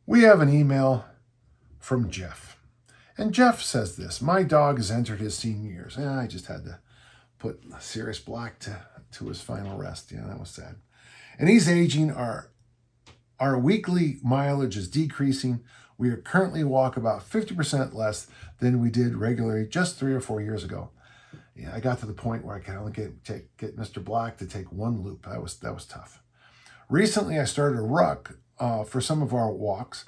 We have an email from Jeff. And Jeff says this: my dog has entered his senior years. And I just had to put Sirius Black to his final rest. Yeah, that was sad. And he's aging. Our weekly mileage is decreasing. We currently walk about 50% less than we did regularly just 3 or 4 years ago. Yeah, I got to the point where I could only get Mr. Black to take one loop. That was tough. Recently, I started a ruck for some of our walks,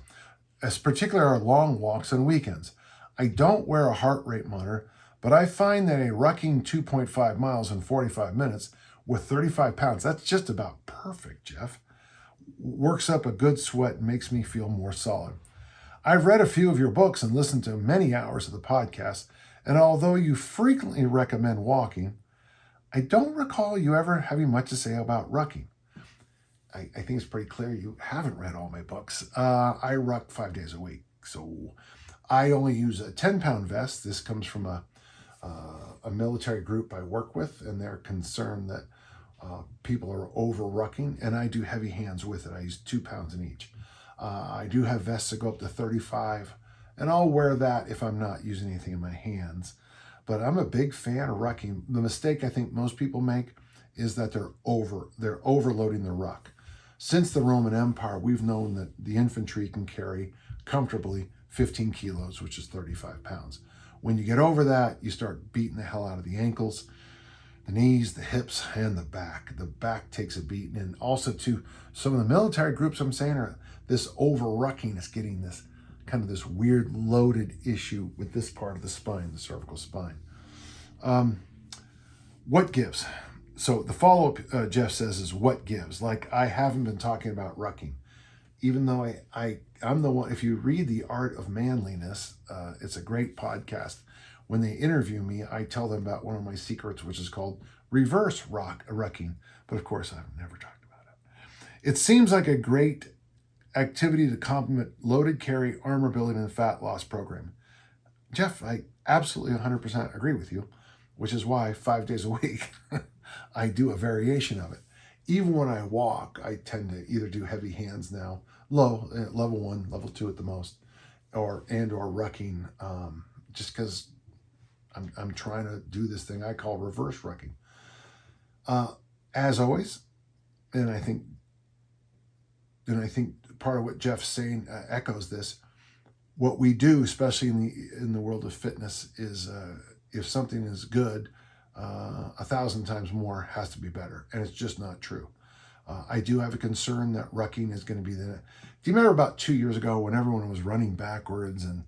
as particularly our long walks on weekends. I don't wear a heart rate monitor, but I find that a rucking 2.5 miles in 45 minutes with 35 pounds, that's just about perfect, Jeff. Works up a good sweat and makes me feel more solid. I've read a few of your books and listened to many hours of the podcast, and although you frequently recommend walking, I don't recall you ever having much to say about rucking. I think it's pretty clear you haven't read all my books. I ruck 5 days a week, so I only use a 10-pound vest. This comes from a military group I work with, and they're concerned that people are over rucking, and I do heavy hands with it. I use 2 pounds in each. I do have vests that go up to 35, and I'll wear that if I'm not using anything in my hands. But I'm a big fan of rucking. The mistake I think most people make is that they're overloading the ruck. Since the Roman Empire, we've known that the infantry can carry comfortably 15 kilos, which is 35 pounds. When you get over that, you start beating the hell out of the ankles, the knees, the hips, and the back. The back takes a beating. And also, too, some of the military groups I'm saying are this over-rucking is getting this kind of this weird loaded issue with this part of the spine, the cervical spine. What gives? So the follow-up, Jeff says, is what gives. Like, I haven't been talking about rucking, even though I'm the one. If you read The Art of Manliness, it's a great podcast. When they interview me, I tell them about one of my secrets, which is called reverse rucking. But of course, I've never talked about it. It seems like a great activity to complement loaded carry, arm building, and fat loss program. Jeff, I absolutely 100% agree with you, which is why 5 days a week I do a variation of it. Even when I walk, I tend to either do heavy hands now, low, level 1, level 2 at the most, or rucking, just because I'm trying to do this thing I call reverse rucking. As always, and I think part of what Jeff's saying echoes this. What we do, especially in the world of fitness, is if something is good, 1,000 times more has to be better, and it's just not true. I do have a concern that rucking is going to be the. Do you remember about 2 years ago when everyone was running backwards and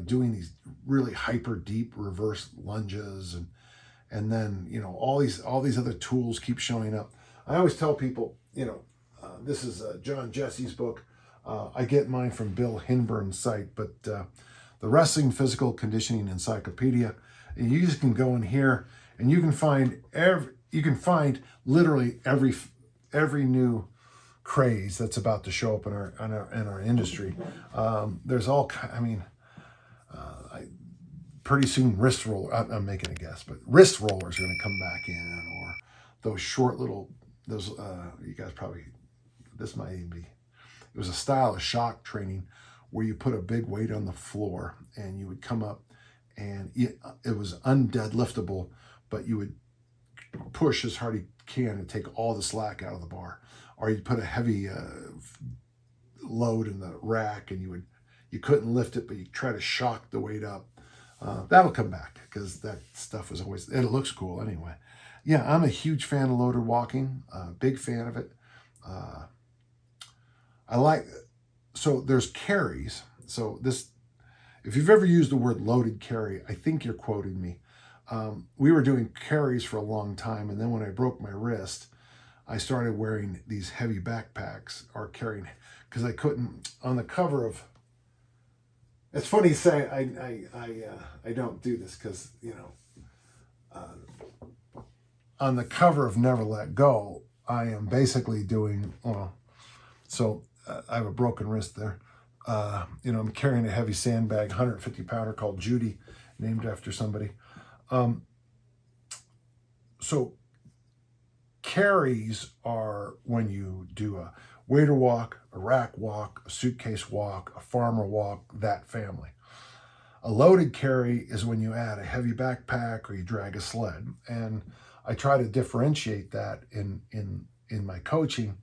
doing these really hyper deep reverse lunges and then all these other tools keep showing up? I always tell people, this is John Jesse's book. I get mine from Bill Hinburn's site, but the Wrestling Physical Conditioning Encyclopedia. And you just can go in here and you can find literally every new craze that's about to show up in our industry. There's all pretty soon wrist roller. I'm making a guess, but wrist rollers are going to come back in, or those short little you guys probably. This might even be, it was a style of shock training where you put a big weight on the floor and you would come up and it was undeadliftable, but you would push as hard as you can and take all the slack out of the bar. Or you'd put a heavy load in the rack and you couldn't lift it, but you try to shock the weight up. That'll come back because that stuff was always, it looks cool anyway. Yeah, I'm a huge fan of loaded walking, big fan of it. So there's carries. So this, if you've ever used the word loaded carry, I think you're quoting me. We were doing carries for a long time. And then when I broke my wrist, I started wearing these heavy backpacks or carrying, because I couldn't, on the cover of, it's funny to say I don't do this because, on the cover of Never Let Go, I am basically doing, I have a broken wrist there. I'm carrying a heavy sandbag, 150 pounder called Judy, named after somebody. So carries are when you do waiter walk, a rack walk, a suitcase walk, a farmer walk, that family. A loaded carry is when you add a heavy backpack or you drag a sled. And I try to differentiate that in my coaching.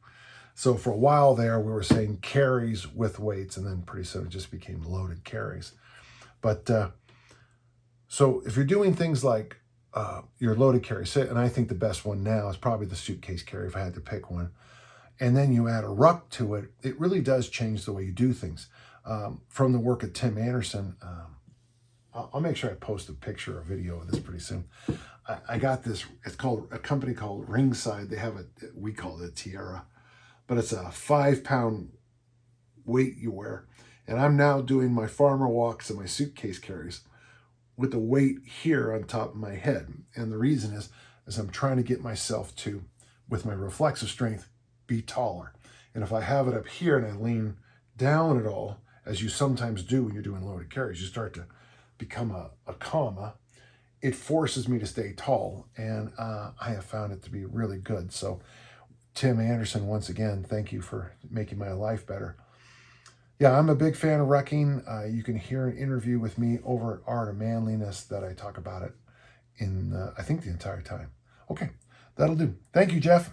So for a while there, we were saying carries with weights, and then pretty soon it just became loaded carries. But so if you're doing things like your loaded carry, and I think the best one now is probably the suitcase carry if I had to pick one, and then you add a ruck to it, it really does change the way you do things. From the work of Tim Anderson, I'll make sure I post a picture or video of this pretty soon. I got this, it's called a company called Ringside. They have we call it a Tiara, but it's a 5-pound weight you wear. And I'm now doing my farmer walks and my suitcase carries with the weight here on top of my head. And the reason is I'm trying to get myself to, with my reflexive strength, be taller. And if I have it up here and I lean down at all, as you sometimes do when you're doing loaded carries, you start to become a comma. It forces me to stay tall, and I have found it to be really good. So Tim Anderson, once again, thank you for making my life better. Yeah, I'm a big fan of rucking. You can hear an interview with me over at Art of Manliness that I talk about it in, I think, the entire time. Okay, that'll do. Thank you, Jeff.